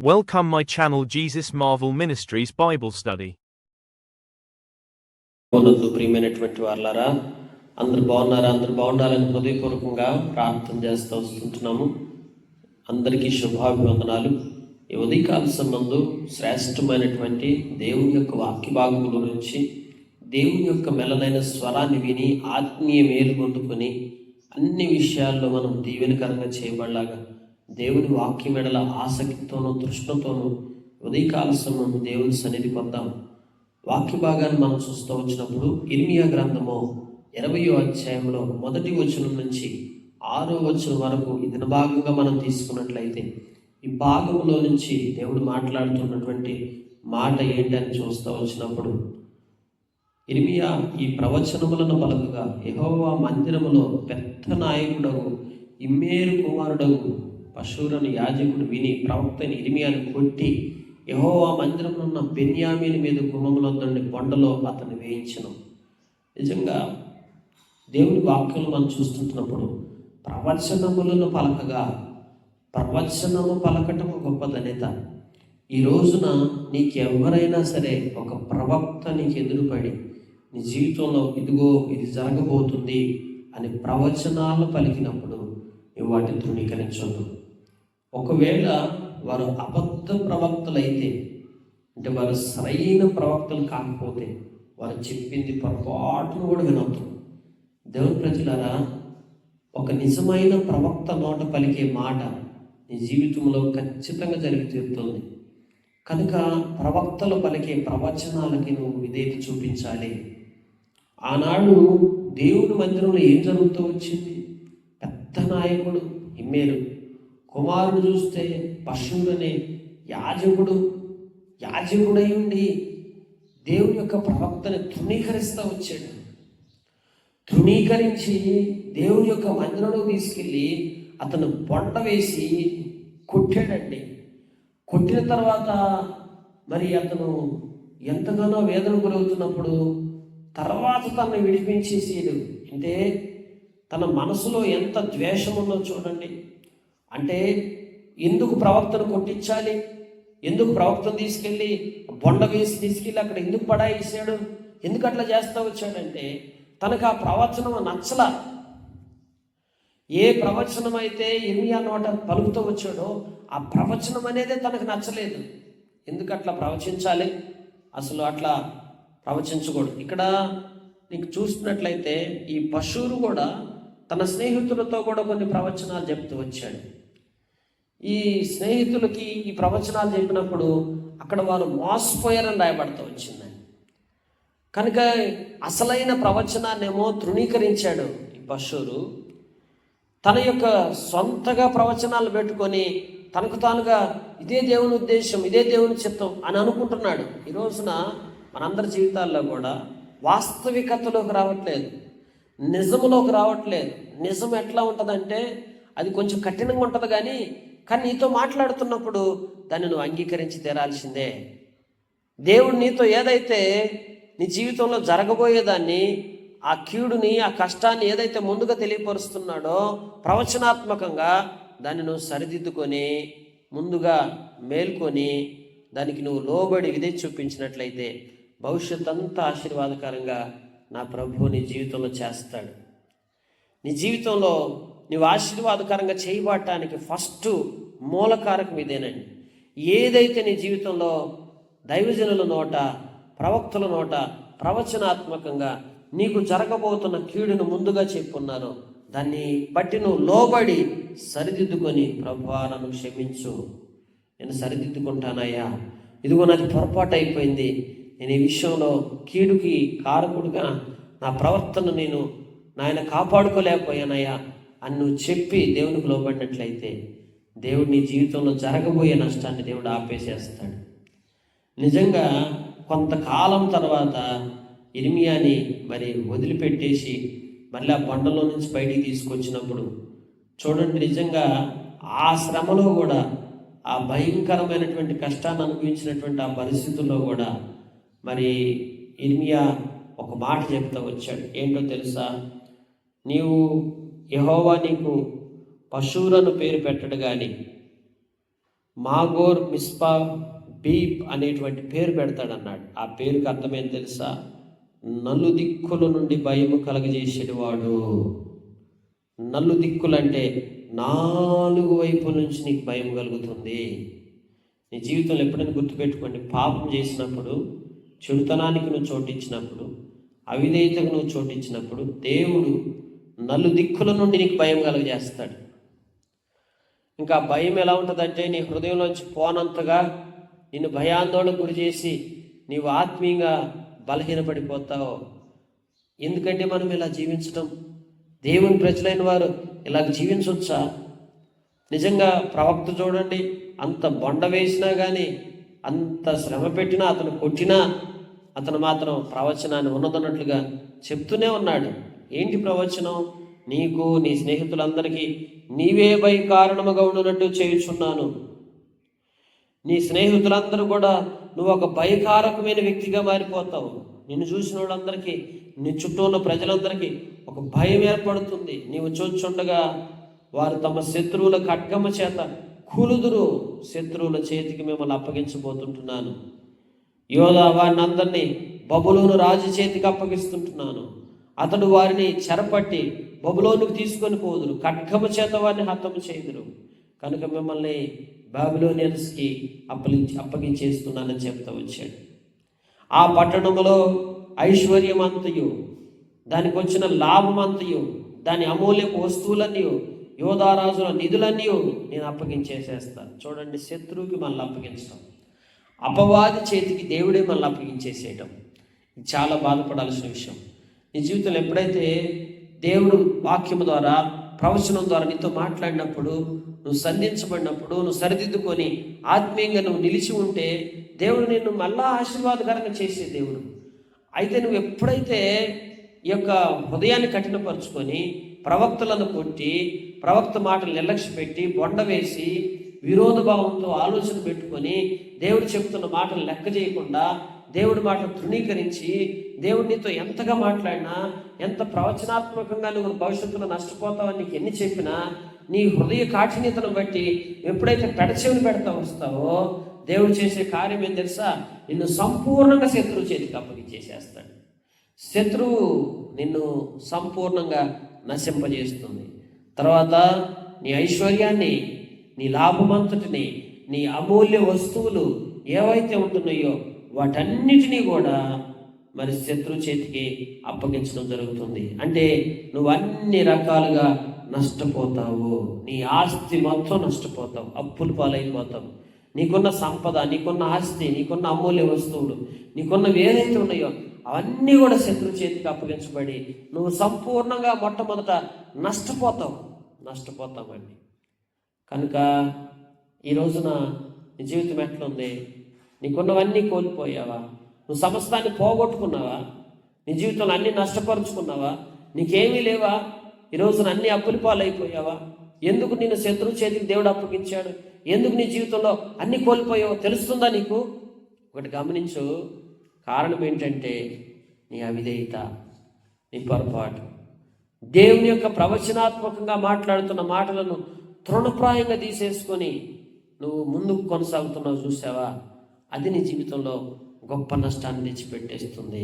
Welcome my channel Jesus Marvel Ministries Bible Study. ప్రియమైనటువంటి వారులారా, అందరు బాగున్నారా? అందరు బాగుండాలని హృదయపూర్వకంగా ప్రార్థన చేస్తూ వస్తుంటున్నాము. అందరికీ శుభాభివందనాలు. ఈ ఉదయకాల సంబంధు శ్రేష్టమైనటువంటి దేవుని యొక్క వాక్య భాగముల నుంచి దేవుని యొక్క మెల్లనైన స్వరాన్ని విని ఆత్మీయ మేలు పొందుకొని అన్ని విషయాల్లో మనం దీవెనకరంగా చేయబడలాగా దేవుని వాక్యం ఎడల ఆసక్తితోనూ తృష్ణతోనూ ఉదయకాల సమయం దేవుని సన్నిధికి వద్దాం. వాక్య భాగాన్ని మనం చూస్తూ వచ్చినప్పుడు ఇర్మియా గ్రంథము 20వ అధ్యాయంలో 1వ వచనం నుంచి 6వ వచనం వరకు ఈ దిన భాగంగా మనం తీసుకున్నట్లయితే ఈ భాగంలో నుంచి దేవుడు మాట్లాడుతున్నటువంటి మాట ఏంటని చూస్తూ వచ్చినప్పుడు, ఇర్మియా ఈ ప్రవచనములను పలుకగా యెహోవా మందిరములో పెద్ద నాయకుడగు ఇమ్మేరు కుమారుడగు పషూరను యాజకుడు విని ప్రవక్తని ఇర్మియాను కొట్టి యెహోవా మందిరంలో ఉన్న బెన్యామీను మీద గుమ్మములందరిని బొండలో అతన్ని వేయించను. నిజంగా దేవుని వాక్యం మనం చూస్తుంటున్నప్పుడు ప్రవచనములను పలకగా, ప్రవచనము పలకటం గొప్ప ధన్యత. ఈ రోజున నీకెవరైనా సరే ఒక ప్రవక్త నీకు ఎదురుపడి నీ జీవితంలో ఇదిగో ఇది జరగబోతుంది అని ప్రవచనాలు పలికినప్పుడు నువ్వు వాటిని తృణీకరించొద్దు. ఒకవేళ వారు అబద్ధ ప్రవక్తలైతే, అంటే వారు సరైన ప్రవక్తలు కాకపోతే వారు చెప్పింది పొరపాటును కూడా వినొద్దు. దేవుని ప్రజలారా, ఒక నిజమైన ప్రవక్త నోట పలికే మాట నీ జీవితంలో ఖచ్చితంగా జరిగి తీరుతుంది. కనుక ప్రవక్తలు పలికే ప్రవచనాలకి నువ్వు విధేయత చూపించాలి. ఆనాడు దేవుని మందిరంలో ఏం జరుగుతూ వచ్చింది? పెద్ద నాయకుడు ఇమ్మేరు కుమారుడు చూస్తే పషూరు అనే యాజకుడై ఉండి దేవుని యొక్క ప్రవక్తని తృణీకరిస్తూ వచ్చాడు. తృణీకరించి దేవుని యొక్క మందిరంలో తీసుకెళ్ళి అతను బొండ వేసి కొట్టాడండి. కొట్టిన తర్వాత మరి అతను ఎంతగానో వేదన గురవుతున్నప్పుడు తర్వాత తనను విడిపించేసేడు. అంటే తన మనసులో ఎంత ద్వేషం ఉందో చూడండి. అంటే ఎందుకు ప్రవక్తను కొట్టించాలి, ఎందుకు ప్రవక్తను తీసుకెళ్ళి బొండ వేసి తీసుకెళ్ళి అక్కడ ఎందుకు పడాయిసాడు, ఎందుకు అట్లా చేస్తూ వచ్చాడంటే తనకు ఆ ప్రవచనం నచ్చల. ఏ ప్రవచనం అయితే ఇర్మియా నోట పలుకుతూ వచ్చాడో ఆ ప్రవచనం అనేదే తనకు నచ్చలేదు. ఎందుకు అట్లా ప్రవచించాలి, అసలు అట్లా ప్రవచించకూడదు. ఇక్కడ నీకు చూస్తున్నట్లయితే ఈ పషూరు కూడా తన స్నేహితులతో కూడా కొన్ని ప్రవచనాలు చెప్తూ వచ్చాడు. ఈ స్నేహితులకి ఈ ప్రవచనాలు చెప్పినప్పుడు అక్కడ వారు మోసపోయారని రాయబడుతూ వచ్చిందండి. కనుక అసలైన ప్రవచనాన్నేమో తృణీకరించాడు ఈ పషూరు. తన యొక్క సొంతగా ప్రవచనాలు పెట్టుకొని తనకు తానుగా ఇదే దేవుని ఉద్దేశం, ఇదే దేవుని చిత్తం అని అనుకుంటున్నాడు. ఈ రోజున మనందరి జీవితాల్లో కూడా వాస్తవికతలోకి రావట్లేదు, నిజంలోకి రావట్లేదు. నిజం ఎట్లా ఉంటుందంటే అది కొంచెం కఠినంగా ఉంటుంది, కానీ నీతో మాట్లాడుతున్నప్పుడు దాన్ని నువ్వు అంగీకరించి తీరాల్సిందే. దేవుడు నీతో ఏదైతే నీ జీవితంలో జరగబోయేదాన్ని, ఆ కీడుని, ఆ కష్టాన్ని ఏదైతే ముందుగా తెలియపరుస్తున్నాడో ప్రవచనాత్మకంగా దాన్ని నువ్వు సరిదిద్దుకొని ముందుగా మేల్కొని దానికి నువ్వు లోబడి విధేయత చూపించినట్లయితే భవిష్యత్ అంతా ఆశీర్వాదకరంగా నా ప్రభువు నీ జీవితంలో చేస్తాడు. నీ జీవితంలో నువ్వు ఆశీర్వాదకరంగా చేయబడటానికి ఫస్ట్ మూలకారకం ఇదేనండి. ఏదైతే నీ జీవితంలో దైవజనుల నోట, ప్రవక్తల నోట ప్రవచనాత్మకంగా నీకు జరగబోతున్న కీడును ముందుగా చెప్పున్నారో దాన్ని బట్టి నువ్వు లోబడి సరిదిద్దుకొని, ప్రభువా నన్ను క్షమించు, నేను సరిదిద్దుకుంటానయ్యా, ఇదిగో నాది పొరపాటు అయిపోయింది, నేను ఈ విషయంలో కీడుకి కారకుడుగా నా ప్రవర్తన నేను నాయన కాపాడుకోలేకపోయానయ్యా అని నువ్వు చెప్పి దేవునికి లోబడినట్లయితే దేవుడు నీ జీవితంలో జరగబోయే నష్టాన్ని దేవుడు ఆపేసేస్తాడు. నిజంగా కొంతకాలం తర్వాత ఇర్మియాని మరి వదిలిపెట్టేసి మళ్ళీ ఆ బండలో నుంచి బయటికి తీసుకొచ్చినప్పుడు చూడండి, నిజంగా ఆ శ్రమలో కూడా, ఆ భయంకరమైనటువంటి కష్టాన్ని అనుభవించినటువంటి ఆ పరిస్థితుల్లో కూడా మరి ఇర్మియా ఒక మాట చెప్తూ వచ్చాడు. ఏంటో తెలుసా? యెహోవా నీకు పషూరను పేరు పెట్టడు కానీ మాగోర్ మిస్పా బీప్ అనేటువంటి పేరు పెడతాడన్నాడు. ఆ పేరుకి అర్థమేం తెలుసా? నలుదిక్కుల నుండి భయము కలగజేసేవాడు. నలుదిక్కులంటే 4 వైపుల నుంచి నీకు భయం కలుగుతుంది. నీ జీవితంలో ఎప్పుడైనా గుర్తుపెట్టుకోండి, పాపం చేసినప్పుడు, చెడుతనానికి నువ్వు చోటిచ్చినప్పుడు, అవిధేయతకు నువ్వు చోటిచ్చినప్పుడు దేవుడు నలుదిక్కుల నుండి నీకు భయం కలుగజేస్తాడు. ఇంకా భయం ఎలా ఉంటుందంటే నీ హృదయంలోంచి పోనంతగా నిన్ను భయాందోళనకు గురి చేసి నీవు ఆత్మీయంగా బలహీనపడిపోతావు. ఎందుకంటే మనం ఇలా జీవించటం, దేవుని ప్రజలైన వారు ఇలాగ జీవించవచ్చా? నిజంగా ప్రవక్త చూడండి, అంత బొండ వేసినా కానీ, అంత శ్రమ పెట్టినా, అతను కొట్టినా అతను మాత్రం ప్రవచనాన్ని ఉన్నదన్నట్లుగా చెప్తూనే ఉన్నాడు. ఏంటి ప్రవచనం? నీకు నీ స్నేహితులందరికీ నీవే భయ కారణముగా ఉండునట్టు చేయుచున్నాను. నీ స్నేహితులందరూ కూడా నువ్వు ఒక భయకారకమైన వ్యక్తిగా మారిపోతావు. నిన్ను చూసిన వాళ్ళందరికీ, నీ చుట్టూ ఉన్న ప్రజలందరికీ ఒక భయం ఏర్పడుతుంది. నీవు చూచుండగా వారు తమ శత్రువుల ఖడ్గమ చేత కూలుదురు. శత్రువుల చేతికి మిమ్మల్ని అప్పగించబోతుంటున్నాను. యోధా వారిని అందరినీ బబులోను రాజు చేతికి అప్పగిస్తుంటున్నాను. అతడు వారిని చెరపట్టి బబులోనుకు తీసుకొని పోదురు. ఖడ్గమ చేత వారిని హతము చేయుదురు. కనుక మిమ్మల్ని బాబిలోనియన్స్కి అప్పగించేస్తున్నానని చెప్తా వచ్చాడు. ఆ పట్టణంలో ఐశ్వర్యమంతయు, దానికి వచ్చిన లాభమంతయు, దాని అమూల్యపు వస్తువులన్నీ, యోధారాజుల నిధులన్నీ నేను అప్పగించేసేస్తాను. చూడండి, శత్రువుకి మనల్ని అప్పగించడం, అపవాది చేతికి దేవుడే మనల్ని అప్పగించేసేయటం చాలా బాధపడాల్సిన విషయం. నీ జీవితంలో ఎప్పుడైతే దేవుడు వాక్యము ద్వారా, ప్రవచనం ద్వారా నీతో మాట్లాడినప్పుడు, నువ్వు సంధించబడినప్పుడు, నువ్వు సరిదిద్దుకొని ఆత్మీయంగా నువ్వు నిలిచి ఉంటే దేవుడు నిన్ను మళ్ళా ఆశీర్వాదకరంగా చేసే దేవుడు. అయితే నువ్వు ఎప్పుడైతే ఈ యొక్క హృదయాన్ని కఠినపరుచుకొని ప్రవక్తలను కొట్టి, ప్రవక్త మాటలు నిర్లక్ష్య పెట్టి, బొండ వేసి, విరోధ భావంతో ఆలోచన పెట్టుకొని, దేవుడు చెప్తున్న మాటలు లెక్క చేయకుండా, దేవుడి మాటలు తృణీకరించి, దేవుడు నీతో ఎంతగా మాట్లాడినా, ఎంత ప్రవచనాత్మకంగా నువ్వు భవిష్యత్తులో నష్టపోతావని నీకు ఎన్ని చెప్పినా, నీ హృదయ కాఠిన్యతను బట్టి ఎప్పుడైతే పెడచెవిని పెడతా వస్తావో దేవుడు చేసే కార్యం ఏం తెలుసా? నిన్ను సంపూర్ణంగా శత్రువు చేతికి అప్పగించేసేస్తాడు. శత్రువు నిన్ను సంపూర్ణంగా నశింపజేస్తుంది. తర్వాత నీ ఐశ్వర్యాన్ని, నీ లాభమంతటిని, నీ అమూల్య వస్తువులు ఏవైతే ఉంటున్నాయో వాటన్నిటినీ కూడా మరి శత్రు చేతికి అప్పగించడం జరుగుతుంది. అంటే నువ్వు అన్ని రకాలుగా నష్టపోతావు. నీ ఆస్తి మొత్తం నష్టపోతావు, అప్పులు పాలైపోతావు. నీకున్న సంపద, నీకున్న ఆస్తి, నీకున్న అమూల్య వస్తువులు, నీకున్నవి ఏదైతే ఉన్నాయో అవన్నీ కూడా శత్రు చేతికి అప్పగించబడి నువ్వు సంపూర్ణంగా మొట్టమొదట నష్టపోతామండి. కనుక ఈ రోజున నీ జీవితం ఎట్లుంది? నీకున్నవన్నీ కోల్పోయావా? నువ్వు సమస్తాన్ని పోగొట్టుకున్నావా? నీ జీవితంలో అన్నీ నష్టపరుచుకున్నావా? నీకేమీ లేవా? ఈ రోజున అన్ని అప్పుల పాలైపోయావా? ఎందుకు నిన్ను శత్రువు చేతికి దేవుడు అప్పగించాడు? ఎందుకు నీ జీవితంలో అన్ని కోల్పోయావో తెలుస్తుందా నీకు? ఒకటి గమనించు, కారణం ఏంటంటే నీ అవిధేయత, నీ పొరపాటు. దేవుని యొక్క ప్రవచనాత్మకంగా మాట్లాడుతున్న మాటలను తృణప్రాయంగా తీసేసుకొని నువ్వు ముందుకు కొనసాగుతున్నావు చూసావా? అది నీ జీవితంలో గొప్ప నష్టాన్ని తెచ్చిపెట్టేస్తుంది.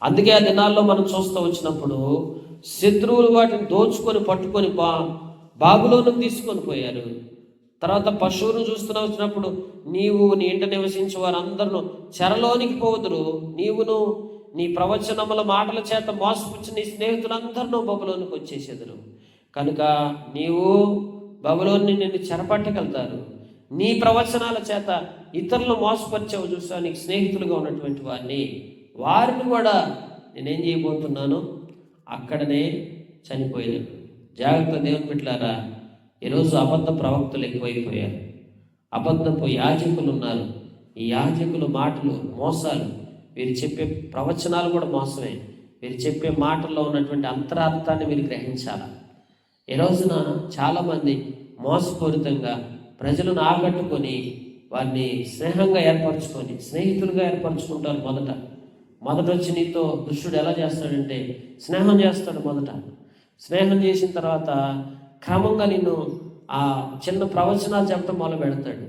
అందుకే ఆ దినాల్లో మనం చూస్తూ వచ్చినప్పుడు శత్రువులు వాటిని దోచుకొని పట్టుకొని బాబులోనికి తీసుకొని పోయారు. తర్వాత పశువును చూస్తూ వచ్చినప్పుడు నీవు నీ ఇంట నివసించే వారందరూ చెరలోనికి పోదురు. నీవును నీ ప్రవచనముల మాటల చేత మోసపుచ్చి నీ స్నేహితులందరూ బబులోనికి వచ్చేసేదురు. కనుక నీవు బబులోని నిన్ను చెరపట్టగలుగుతారు. నీ ప్రవచనాల చేత ఇతరులను మోసపరిచావు చూసా, నీకు స్నేహితులుగా ఉన్నటువంటి వారిని కూడా నేనేం చేయబోతున్నాను, అక్కడనే చనిపోయాను. జాగ్రత్త దేవుని బిడ్డలారా, ఈరోజు అబద్ధ ప్రవక్తలు ఎక్కువైపోయారు, అబద్ధపు యాజకులు ఉన్నారు. ఈ యాజకుల మాటలు మోసాలు, వీరు చెప్పే ప్రవచనాలు కూడా మోసమే. వీరు చెప్పే మాటల్లో ఉన్నటువంటి అంతరార్థాన్ని మీరు గ్రహించాలి. ఈ రోజున చాలామంది మోసపూరితంగా ప్రజలను ఆకట్టుకొని వారిని స్నేహంగా ఏర్పరచుకొని స్నేహితులుగా ఏర్పరచుకుంటారు. మొదట వచ్చి నీతో దుష్టుడు ఎలా చేస్తాడంటే స్నేహం చేస్తాడు. మొదట స్నేహం చేసిన తర్వాత క్రమంగా నిన్ను ఆ చిన్న ప్రవచనాలు చెప్పడం మొదలు పెడతాడు.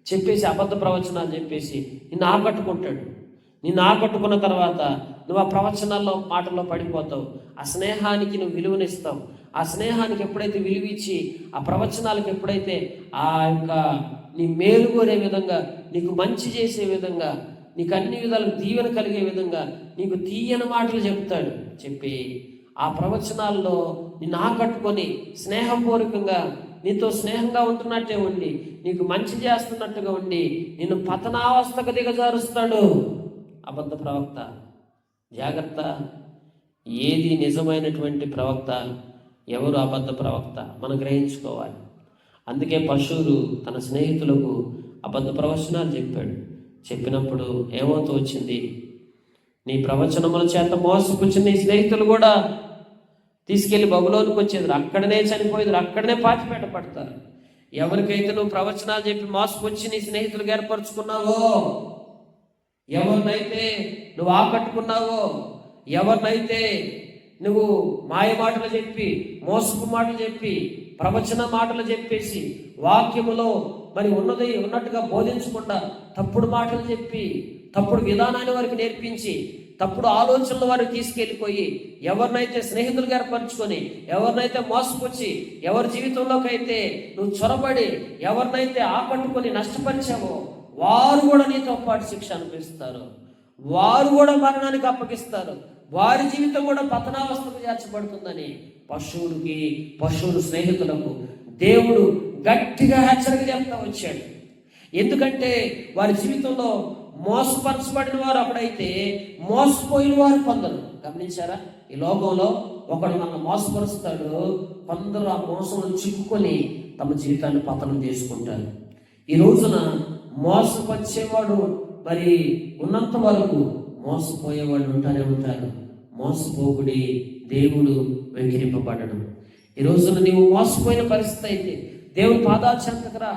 చెప్పేసి అబద్ధ ప్రవచనాలు చెప్పేసి నిన్ను ఆకట్టుకుంటాడు. నిన్ను ఆకట్టుకున్న తర్వాత నువ్వు ఆ ప్రవచనాల్లో మాటల్లో పడిపోతావు. ఆ స్నేహానికి నువ్వు విలువనిస్తావు. ఆ స్నేహానికి ఎప్పుడైతే విలువ ఇచ్చి ఆ ప్రవచనాలకు ఎప్పుడైతే ఆ యొక్క నీ మేలు కోరే విధంగా, నీకు మంచి చేసే విధంగా, నీకు అన్ని విధాలకు దీవెన కలిగే విధంగా నీకు తీయని మాటలు చెప్తాడు. చెప్పి ఆ ప్రవచనాల్లో నిన్ను ఆకట్టుకొని స్నేహపూర్వకంగా నీతో స్నేహంగా ఉంటున్నట్టే ఉండి, నీకు మంచి చేస్తున్నట్టుగా ఉండి నిన్ను పతనావస్థకు దిగజారుస్తాడు అబద్ధ ప్రవక్త. జాగ్రత్త. ఏది నిజమైనటువంటి ప్రవక్త, ఎవరు అబద్ధ ప్రవక్త మనం గ్రహించుకోవాలి. అందుకే పశువులు తన స్నేహితులకు అబద్ధ ప్రవచనాలు చెప్పాడు. చెప్పినప్పుడు ఏమవుతూ వచ్చింది? నీ ప్రవచనముల చేత మోసపుచ్చిన నీ స్నేహితులు కూడా తీసుకెళ్లి బబులోనికి వచ్చేది, అక్కడనే చనిపోయేది, అక్కడనే పాతిపెట్టబడతారు. ఎవరికైతే నువ్వు ప్రవచనాలు చెప్పి మోసపుచ్చి నీ స్నేహితులకు ఏర్పరచుకున్నావో, ఎవరినైతే నువ్వు ఆకట్టుకున్నావో, ఎవరినైతే నువ్వు మాయ మాటలు చెప్పి, మోసపు మాటలు చెప్పి, ప్రవచన మాటలు చెప్పేసి, వాక్యములో మరి ఉన్నట్టుగా బోధించకుండా తప్పుడు మాటలు చెప్పి, తప్పుడు విధానాన్ని వారికి నేర్పించి, తప్పుడు ఆలోచనలు వారికి తీసుకెళ్ళిపోయి, ఎవరినైతే స్నేహితులుగా ఏర్పరచుకొని, ఎవరినైతే మోసపుచ్చి, ఎవరి జీవితంలోకి అయితే నువ్వు చొరబడి, ఎవరినైతే ఆకట్టుకొని నష్టపరిచావో, వారు కూడా నీతో పాటు శిక్ష అనిపిస్తారు. వారు కూడా మరణానికి అప్పగిస్తారు. వారి జీవితం కూడా పతనావస్థకు చేర్చబడుతుందని పశువుల స్నేహితులకు దేవుడు గట్టిగా హెచ్చరిక చెప్తా వచ్చాడు. ఎందుకంటే వారి జీవితంలో మోసపరచబడిన వారు అప్పుడైతే మోసపోయిన వారు కొందరు. గమనించారా? ఈ లోకంలో ఒకడు మన మోసపరుస్తాడు, కొందరు ఆ మోసంలో చిక్కుకొని తమ జీవితాన్ని పతనం చేసుకుంటారు. ఈ రోజున మోసపరిచేవాడు మరి ఉన్నంత వరకు మోసపోయేవాళ్ళు ఉంటారే ఉంటారు. మోసపోకుడి, దేవుడు వెక్కిరింపబడడు. ఈ రోజున నీవు మోసపోయిన పరిస్థితి అయితే దేవుని పాదాచెంతకు రా,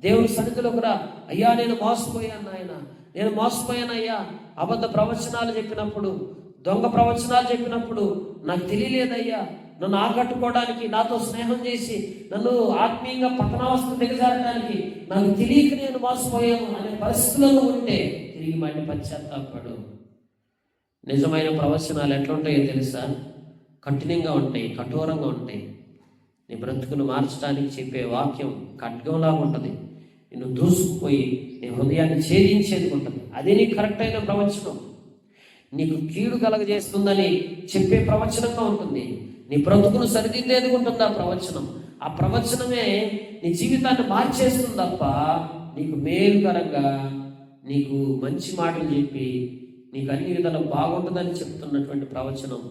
దేవుని సన్నిధిలోకి రా. అయ్యా నేను మోసపోయాను ఆయన, నేను మోసపోయానయ్యా. అబద్ధ ప్రవచనాలు చెప్పినప్పుడు, దొంగ ప్రవచనాలు చెప్పినప్పుడు నాకు తెలియలేదయ్యా. నన్ను ఆకట్టుకోవడానికి, నాతో స్నేహం చేసి నన్ను ఆత్మీయంగా పతనావస్థ దిగజారడానికి నాకు తెలియక నేను మోసపోయాను అనే పరిస్థితుల్లో ఉంటే తిరిగి మళ్ళీ పశ్చాత్తాపడు. నిజమైన ప్రవచనాలు ఎట్లా ఉంటాయో తెలుసా? కఠినంగా ఉంటాయి, కఠోరంగా ఉంటాయి. నీ బ్రతుకును మార్చడానికి చెప్పే వాక్యం ఖడ్గంలాగా ఉంటుంది. నిన్ను దూసుకుపోయి నీ హృదయాన్ని ఛేదించేది ఉంటుంది. అదే నీకు కరెక్ట్ అయిన ప్రవచనం. నీకు కీడు కలగజేస్తుందని చెప్పే ప్రవచనంగా ఉంటుంది. నీ బ్రతుకును సరిదిద్దేది ఉంటుంది ఆ ప్రవచనం. ఆ ప్రవచనమే నీ జీవితాన్ని మార్చేస్తుంది తప్ప నీకు మేలుకరంగా, నీకు మంచి మాటలు చెప్పి నీకు అన్ని విధాలు బాగుంటుందని చెప్తున్నటువంటి ప్రవచనం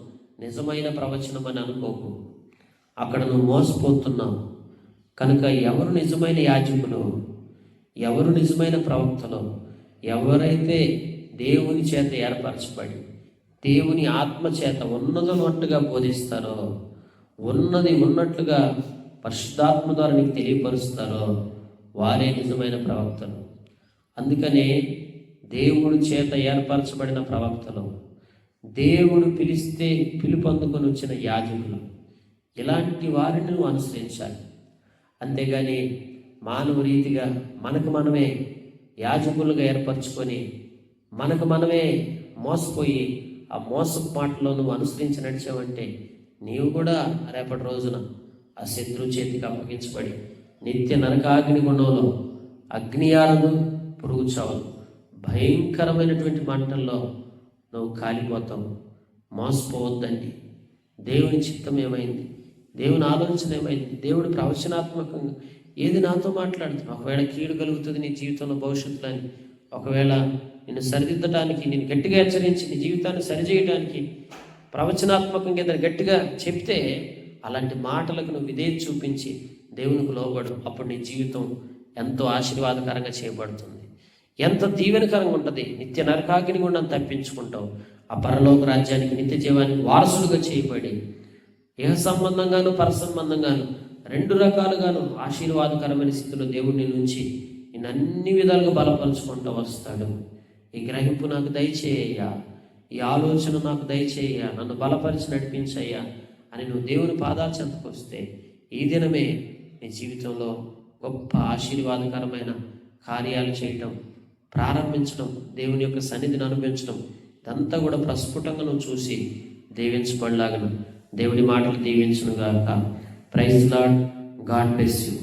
నిజమైన ప్రవచనం అని అనుకోకు. అక్కడ నువ్వు మోసపోతున్నావు. కనుక ఎవరు నిజమైన యాజకులు, ఎవరు నిజమైన ప్రవక్తలు, ఎవరైతే దేవుని చేత ఏర్పరచబడి దేవుని ఆత్మ చేత ఉన్నదన్నట్టుగా బోధిస్తారో, ఉన్నది ఉన్నట్లుగా పరిశుద్ధాత్మ ద్వారా నీకు తెలియపరుస్తారో వారే నిజమైన ప్రవక్తలు. అందుకనే దేవుడి చేత ఏర్పరచబడిన ప్రవక్తలు, దేవుడు పిలిస్తే పిలుపు అందుకొని వచ్చిన యాజకులు, ఇలాంటి వారిని నువ్వు అనుసరించాలి. అంతేగాని మానవ రీతిగా మనకు మనమే యాజకులుగా ఏర్పరచుకొని మనకు మనమే మోసపోయి ఆ మోసపు మాటలో నువ్వు అనుసరించి నడిచావంటే నీవు కూడా రేపటి రోజున ఆ శత్రువు చేతికి అప్పగించబడి నిత్య నరకాగ్ని గుణంలో అగ్నియాలను పురుగు చావు భయంకరమైనటువంటి మంటల్లో నువ్వు కాలిపోతావు. మోసపోవద్దండి. దేవుని చిత్తం ఏమైంది, దేవుని ఆలోచన ఏమైంది, దేవుడి ప్రవచనాత్మకంగా ఏది నాతో మాట్లాడుతుంది. ఒకవేళ కీడు కలుగుతుంది నీ జీవితంలో భవిష్యత్తులో అని, ఒకవేళ నిన్ను సరిదిద్దడానికి, నేను గట్టిగా హెచ్చరించి నీ జీవితాన్ని సరిచేయడానికి ప్రవచనాత్మకంగా ఏదైనా గట్టిగా చెప్తే అలాంటి మాటలకు నువ్వు ఇదే చూపించి దేవునికి లోబడు. అప్పుడు నీ జీవితం ఎంతో ఆశీర్వాదకరంగా చేయబడుతుంది, ఎంత దీవెనకరంగా ఉంటుంది. నిత్య నరకాగ్ని గుండా తప్పించుకుంటావు. ఆ పరలోక రాజ్యానికి, నిత్య జీవానికి వారసులుగా చేయబడి ఇహ సంబంధంగాను పర సంబంధంగాను రెండు రకాలుగాను ఆశీర్వాదకరమైన స్థితిలో దేవుడిని నుంచి నేను అన్ని విధాలుగా బలపరుచుకుంటూ వస్తాడు. ఈ గ్రహింపు నాకు దయచేయ్యా, ఈ ఆలోచన నాకు దయచేయ్యా, నన్ను బలపరిచి నడిపించయ్యా అని నువ్వు దేవుని పాదాల చెంతకు వస్తే ఈ దినమే నీ జీవితంలో గొప్ప ఆశీర్వాదకరమైన కార్యాలు చేయటం, ప్రారంభించడం, దేవుని యొక్క సన్నిధిని అనుభవించడం, ఇదంతా కూడా ప్రస్ఫుటంగా నువ్వు చూసి దీవించబడలాగను దేవుడి మాటలు దీవించును గాక. Praise Lord. God bless you.